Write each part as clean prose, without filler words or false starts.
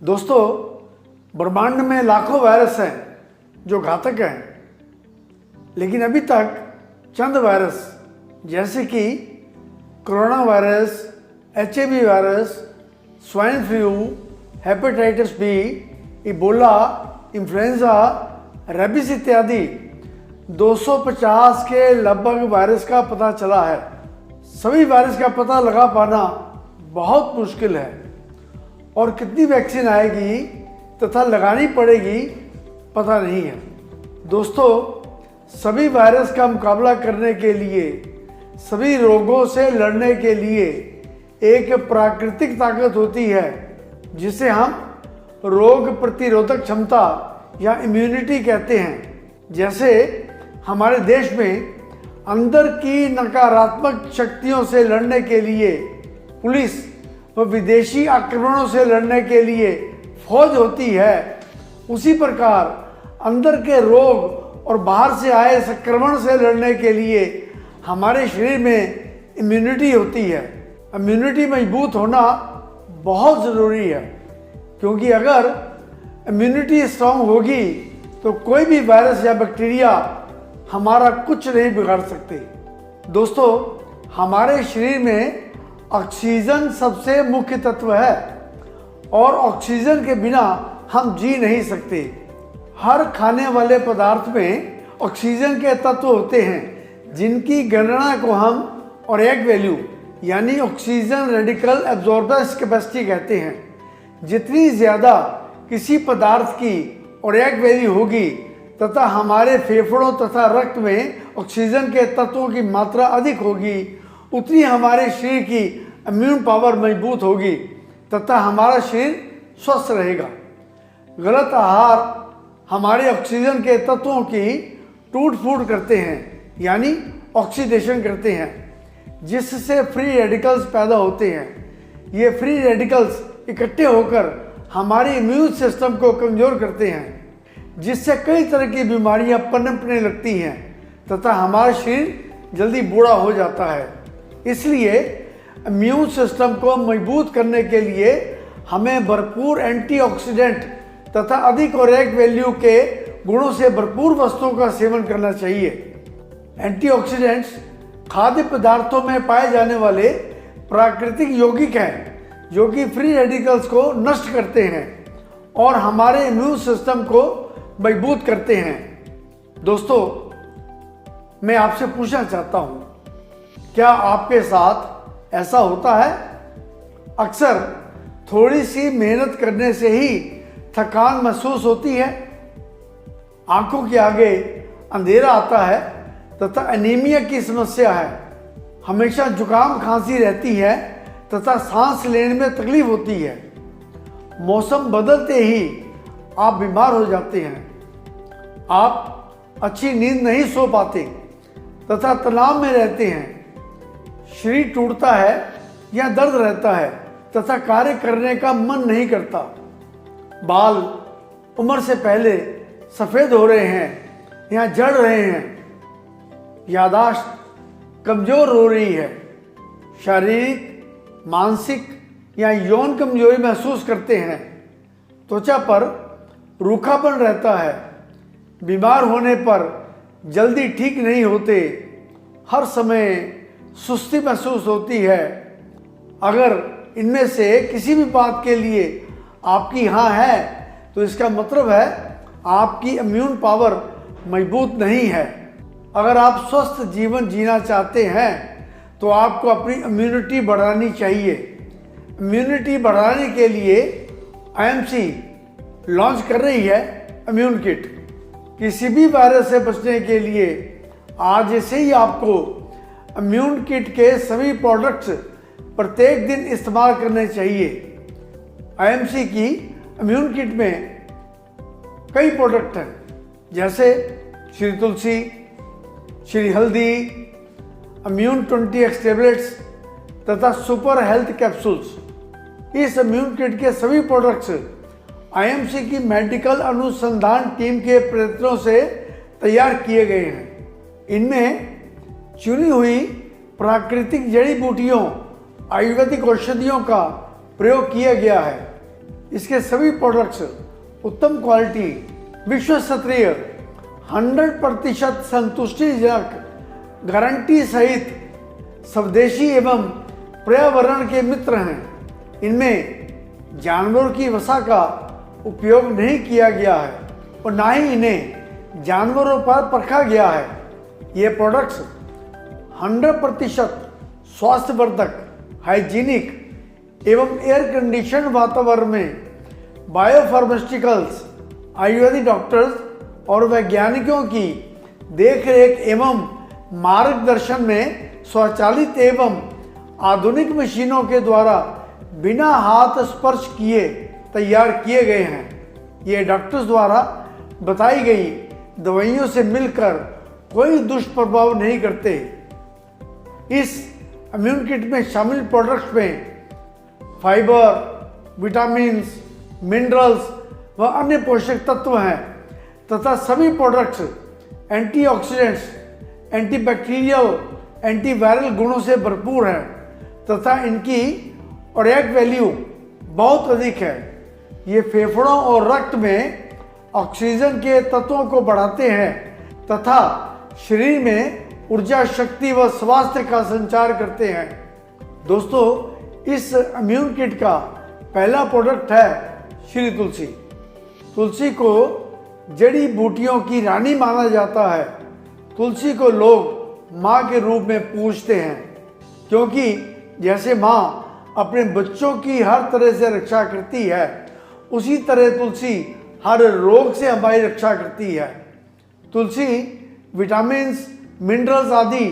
दोस्तों, ब्रह्मांड में लाखों वायरस हैं जो घातक हैं, लेकिन अभी तक चंद वायरस जैसे कि corona virus, HIV virus, swine flu, hepatitis B, Ebola, influenza, rabies इत्यादि 250 के लगभग वायरस का पता चला है। सभी वायरस का पता लगा पाना बहुत मुश्किल है और कितनी वैक्सीन आएगी तथा लगानी पड़ेगी पता नहीं है। दोस्तों, सभी वायरस का मुकाबला करने के लिए, सभी रोगों से लड़ने के लिए एक प्राकृतिक ताकत होती है जिसे हम रोग प्रतिरोधक क्षमता या इम्यूनिटी कहते हैं। जैसे हमारे देश में अंदर की नकारात्मक शक्तियों से लड़ने के लिए पुलिस व विदेशी आक्रमणों से लड़ने के लिए फौज होती है, उसी प्रकार अंदर के रोग और बाहर से आए संक्रमण से लड़ने के लिए हमारे शरीर में इम्यूनिटी होती है। इम्यूनिटी मजबूत होना बहुत ज़रूरी है, क्योंकि अगर इम्यूनिटी स्ट्रांग होगी तो कोई भी वायरस या बैक्टीरिया हमारा कुछ नहीं बिगाड़ सकते। दोस्तों, हमारे शरीर में ऑक्सीजन सबसे मुख्य तत्व है और ऑक्सीजन के बिना हम जी नहीं सकते। हर खाने वाले पदार्थ में ऑक्सीजन के तत्व होते हैं जिनकी गणना को हम ऑरेक वैल्यू यानी ऑक्सीजन रेडिकल एब्जॉर्बेंस कैपेसिटी कहते हैं। जितनी ज़्यादा किसी पदार्थ की ऑरेक वैल्यू होगी तथा हमारे फेफड़ों तथा रक्त में ऑक्सीजन के तत्वों की मात्रा अधिक होगी, उतनी हमारे शरीर की इम्यून पावर मजबूत होगी तथा हमारा शरीर स्वस्थ रहेगा। गलत आहार हमारे ऑक्सीजन के तत्वों की टूट फूट करते हैं यानी ऑक्सीडेशन करते हैं, जिससे फ्री रेडिकल्स पैदा होते हैं। ये फ्री रेडिकल्स इकट्ठे होकर हमारे इम्यून सिस्टम को कमज़ोर करते हैं, जिससे कई तरह की बीमारियां पनपने लगती हैं तथा हमारा शरीर जल्दी बूढ़ा हो जाता है। इसलिए इम्यून सिस्टम को मजबूत करने के लिए हमें भरपूर एंटीऑक्सीडेंट तथा अधिक ऑरेक वैल्यू के गुणों से भरपूर वस्तुओं का सेवन करना चाहिए। एंटीऑक्सीडेंट्स खाद्य पदार्थों में पाए जाने वाले प्राकृतिक यौगिक हैं जो कि फ्री रेडिकल्स को नष्ट करते हैं और हमारे इम्यून सिस्टम को मजबूत करते हैं। दोस्तों, मैं आपसे पूछना चाहता हूं, क्या आपके साथ ऐसा होता है? अक्सर थोड़ी सी मेहनत करने से ही थकान महसूस होती है, आंखों के आगे अंधेरा आता है तथा एनीमिया की समस्या है, हमेशा जुकाम खांसी रहती है तथा सांस लेने में तकलीफ होती है। मौसम बदलते ही आप बीमार हो जाते हैं, आप अच्छी नींद नहीं सो पाते तथा तनाव में रहते हैं, शरीर टूटता है या दर्द रहता है तथा कार्य करने का मन नहीं करता, बाल उम्र से पहले सफ़ेद हो रहे हैं या झड़ रहे हैं, याददाश्त कमज़ोर हो रही है, शारीरिक, मानसिक या यौन कमजोरी महसूस करते हैं, त्वचा पर रूखापन रहता है, बीमार होने पर जल्दी ठीक नहीं होते, हर समय सुस्ती महसूस होती है। अगर इनमें से किसी भी बात के लिए आपकी हाँ है तो इसका मतलब है आपकी इम्यून पावर मजबूत नहीं है। अगर आप स्वस्थ जीवन जीना चाहते हैं तो आपको अपनी इम्यूनिटी बढ़ानी चाहिए। इम्यूनिटी बढ़ाने के लिए IMC लॉन्च कर रही है इम्यून किट। किसी भी वायरस से बचने के लिए आज से ही आपको इम्यून किट के सभी प्रोडक्ट्स प्रत्येक दिन इस्तेमाल करने चाहिए। IMC की इम्यून किट में कई प्रोडक्ट हैं, जैसे श्री तुलसी, श्री हल्दी, इम्यून 20x टेबलेट्स तथा सुपर हेल्थ कैप्सूल्स। इस इम्यून किट के सभी प्रोडक्ट्स IMC की मेडिकल अनुसंधान टीम के प्रयत्नों से तैयार किए गए हैं। इनमें चुनी हुई प्राकृतिक जड़ी बूटियों, आयुर्वेदिक औषधियों का प्रयोग किया गया है। इसके सभी प्रोडक्ट्स उत्तम क्वालिटी, विश्व स्तरीय 100% संतुष्टिजनक गारंटी सहित स्वदेशी एवं पर्यावरण के मित्र हैं। इनमें जानवरों की वसा का उपयोग नहीं किया गया है और ना ही इन्हें जानवरों पर परखा गया है। ये प्रोडक्ट्स 100% स्वास्थ्यवर्धक, हाइजीनिक एवं एयर कंडीशन वातावरण में बायोफार्मास्यूटिकल्स, आयुर्वेदिक डॉक्टर्स और वैज्ञानिकों की देखरेख एवं मार्गदर्शन में स्वचालित एवं आधुनिक मशीनों के द्वारा बिना हाथ स्पर्श किए तैयार किए गए हैं। ये डॉक्टर्स द्वारा बताई गई दवाइयों से मिलकर कोई दुष्प्रभाव नहीं करते। इस इम्यून किट में शामिल प्रोडक्ट्स में फाइबर, विटामिन्स, मिनरल्स व अन्य पोषक तत्व हैं तथा सभी प्रोडक्ट्स एंटीऑक्सीडेंट्स, एंटीबैक्टीरियल, एंटीवायरल गुणों से भरपूर हैं तथा इनकी ओरेक वैल्यू बहुत अधिक है। ये फेफड़ों और रक्त में ऑक्सीजन के तत्वों को बढ़ाते हैं तथा शरीर में ऊर्जा, शक्ति व स्वास्थ्य का संचार करते हैं। दोस्तों, इस इम्यून किट का पहला प्रोडक्ट है श्री तुलसी। तुलसी को जड़ी बूटियों की रानी माना जाता है। तुलसी को लोग माँ के रूप में पूजते हैं क्योंकि जैसे माँ अपने बच्चों की हर तरह से रक्षा करती है, उसी तरह तुलसी हर रोग से हमारी रक्षा करती है। तुलसी विटामिन्स, मिनरल्स आदि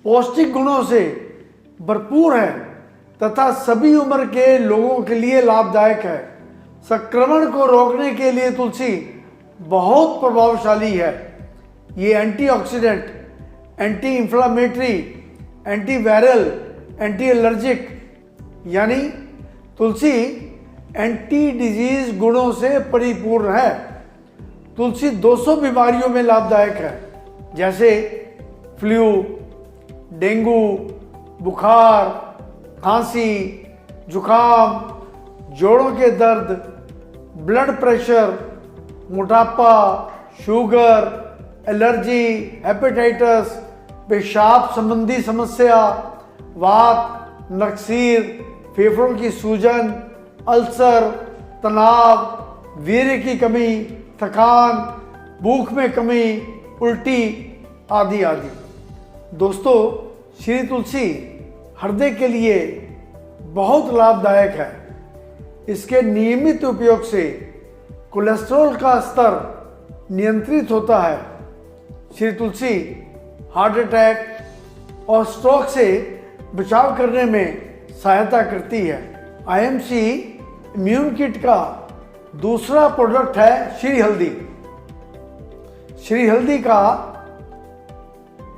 पौष्टिक गुणों से भरपूर है तथा सभी उम्र के लोगों के लिए लाभदायक है। संक्रमण को रोकने के लिए तुलसी बहुत प्रभावशाली है। ये antioxidant, anti inflammatory, antiviral, anti allergic यानी तुलसी एंटी डिजीज गुणों से परिपूर्ण है। तुलसी 200 बीमारियों में लाभदायक है जैसे फ्लू, डेंगू, बुखार, खांसी, जुकाम, जोड़ों के दर्द, ब्लड प्रेशर, मोटापा, शुगर, एलर्जी, हेपेटाइटिस, पेशाब संबंधी समस्या, वात, नक्सीर, फेफड़ों की सूजन, अल्सर, तनाव, वीर्य की कमी, थकान, भूख में कमी, उल्टी आदि आदि। दोस्तों, श्री तुलसी हृदय के लिए बहुत लाभदायक है। इसके नियमित उपयोग से कोलेस्ट्रॉल का स्तर नियंत्रित होता है। श्री तुलसी हार्ट अटैक और स्ट्रोक से बचाव करने में सहायता करती है। आईएमसी इम्यून किट का दूसरा प्रोडक्ट है श्री हल्दी। श्री हल्दी का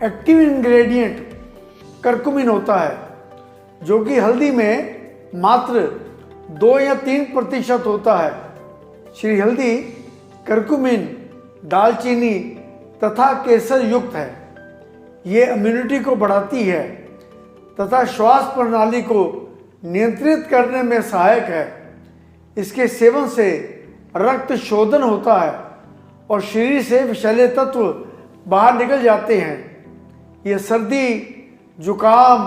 एक्टिव इंग्रेडिएंट करकुमिन होता है जो कि हल्दी में मात्र 2 या 3% होता है। श्री हल्दी करकुमिन, दालचीनी तथा केसर युक्त है। ये इम्यूनिटी को बढ़ाती है तथा श्वास प्रणाली को नियंत्रित करने में सहायक है। इसके सेवन से रक्त शोधन होता है और शरीर से विषैले तत्व बाहर निकल जाते हैं। यह सर्दी, जुकाम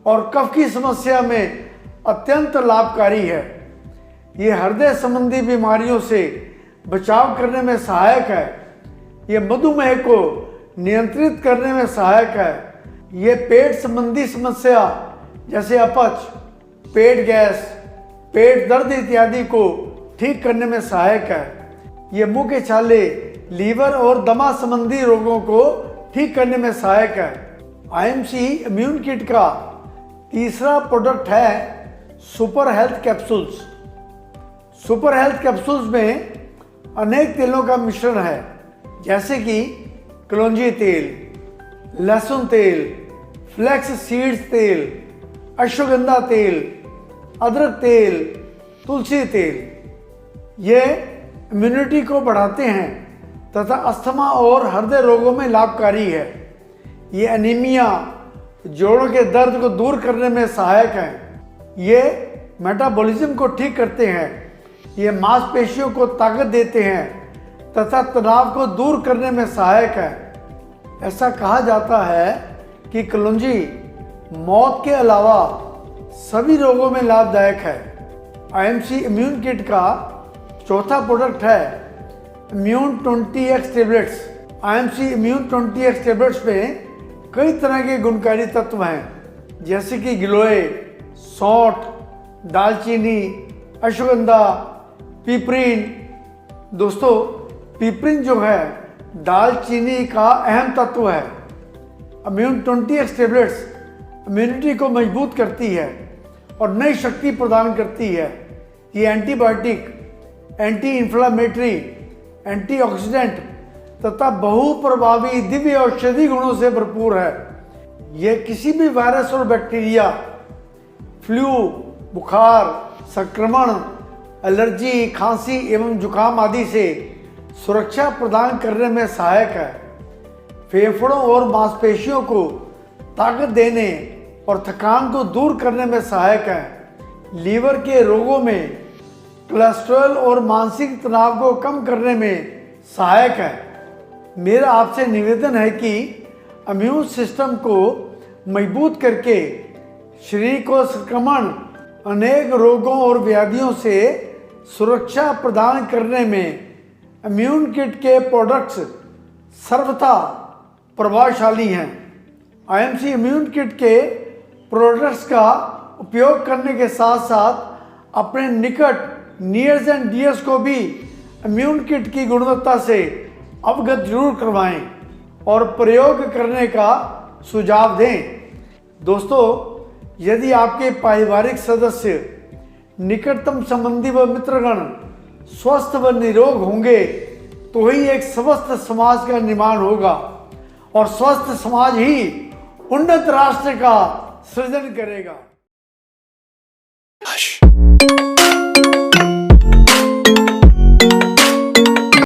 और कफ की समस्या में अत्यंत लाभकारी है। यह हृदय संबंधी बीमारियों से बचाव करने में सहायक है। यह मधुमेह को नियंत्रित करने में सहायक है। यह पेट संबंधी समस्या जैसे अपच, पेट गैस, पेट दर्द इत्यादि को ठीक करने में सहायक है। यह मुंह के छाले, लीवर और दमा संबंधी रोगों को ठीक करने में सहायक है। आईएमसी इम्यून किट का तीसरा प्रोडक्ट है super health capsules. Super health capsules में अनेक तेलों का मिश्रण है जैसे कि कलौंजी तेल, लहसुन तेल, फ्लैक्स सीड्स तेल, अश्वगंधा तेल, अदरक तेल, तुलसी तेल। ये इम्यूनिटी को बढ़ाते हैं तथा अस्थमा और हृदय रोगों में लाभकारी है। ये एनीमिया, जोड़ों के दर्द को दूर करने में सहायक हैं। ये मेटाबॉलिज्म को ठीक करते हैं। ये मांसपेशियों को ताकत देते हैं तथा तनाव को दूर करने में सहायक है। ऐसा कहा जाता है कि कलौंजी मौत के अलावा सभी रोगों में लाभदायक है। आईएमसी इम्यून किट का चौथा प्रोडक्ट है immune 20x tablets. IMC immune 20x tablets में कई तरह के गुणकारी तत्व हैं, जैसे कि गिलोय, सौंठ, दालचीनी, अश्वगंधा, पिपरीन। दोस्तों, पिपरीन जो है दालचीनी का अहम तत्व है। इम्यून 20x टेबलेट्स इम्यूनिटी को मजबूत करती है और नई शक्ति प्रदान करती है। ये एंटीबायोटिक, एंटी इंफ्लेमेटरी, एंटीऑक्सीडेंट तथा बहुप्रभावी दिव्य औषधि गुणों से भरपूर है। यह किसी भी वायरस और बैक्टीरिया, फ्लू, बुखार, संक्रमण, एलर्जी, खांसी एवं जुकाम आदि से सुरक्षा प्रदान करने में सहायक है। फेफड़ों और मांसपेशियों को ताकत देने और थकान को दूर करने में सहायक है। लीवर के रोगों में कोलेस्ट्रॉल और मानसिक तनाव को कम करने में सहायक है। मेरा आपसे निवेदन है कि इम्यून सिस्टम को मजबूत करके शरीर को संक्रमण, अनेक रोगों और व्याधियों से सुरक्षा प्रदान करने में इम्यून किट के प्रोडक्ट्स सर्वथा प्रभावशाली हैं। आईएमसी इम्यून किट के प्रोडक्ट्स का उपयोग करने के साथ साथ अपने निकट नियर्स एंड डियर्स को भी इम्यून किट की गुणवत्ता से अवगत जरूर करवाएं और प्रयोग करने का सुझाव दें। दोस्तों, यदि आपके पारिवारिक सदस्य, निकटतम संबंधी व मित्रगण स्वस्थ व निरोग होंगे तो ही एक स्वस्थ समाज का निर्माण होगा और स्वस्थ समाज ही उन्नत राष्ट्र का सृजन करेगा।